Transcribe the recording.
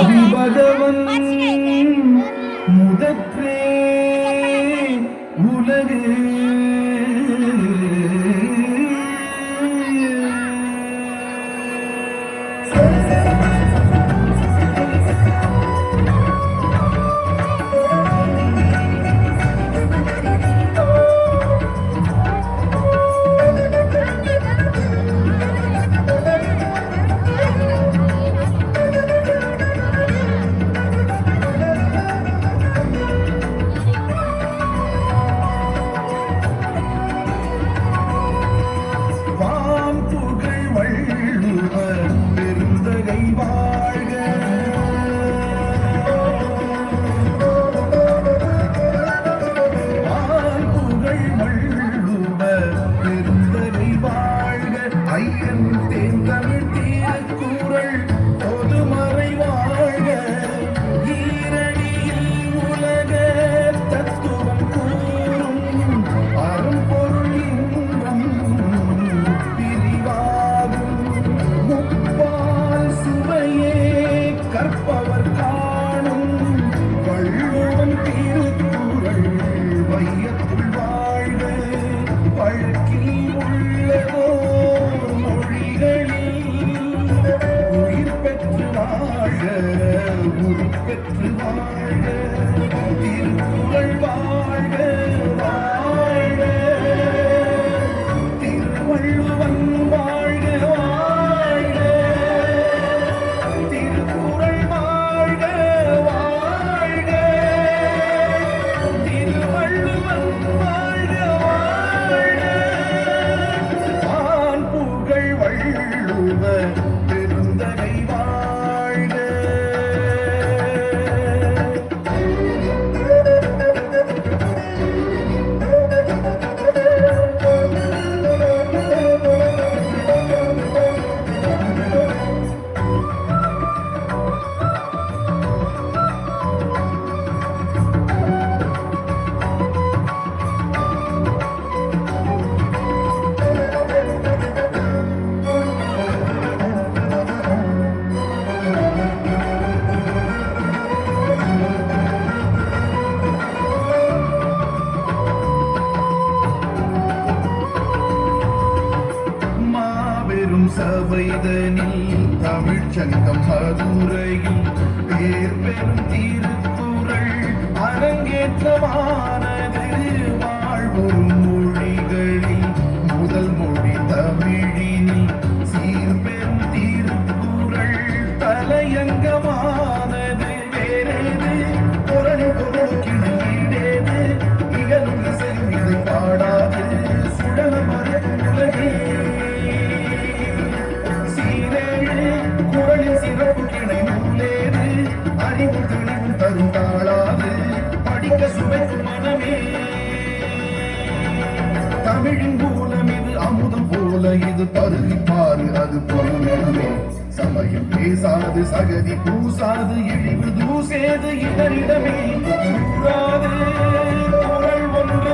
ஆதிபகவன் முதற்றே உலகு பெற்று வாழ்க திருக்குறள் வாழ்க வாழ்க திருவள்ளுவன் வாழ்க வாழ்க திருக்குறள் வாழ்க வாழ்க திருவள்ளுவன் வாழ்க வாழ்க வான் புகழ் வள்ளுவர் பெருந்தகை வாழ்க. சபைதனில் தமிழ்ச் சங்கம் மதுரையில் பேர் பெறும் திருக்குறள் அரங்கேற்றமானது. வாழ்வொரு மொழிகளில் முதல் மொழி தமிழினில் சீர்பெறும் திருக்குறள் தலையங்கமானது. வேறேது குரலின் பொருளுக்கிணங்கீடேது இகழும் இசையும் இதை பாடாது சுடல மறைக்கும் உலகே. சிறப்பு கிணை நூலேது அறிவும் தெளிவும் தரும் தாளாது படிக்க சுவைக்கும் மனமே. தமிழின் மூலம் இது அமுதம் போல இது பருகிப்பாரு அது பொருளே. சமயம் பேசாது சகதி பூசாது இழிவு தூசேது இதனிடமே கூறாது குரல் ஒன்று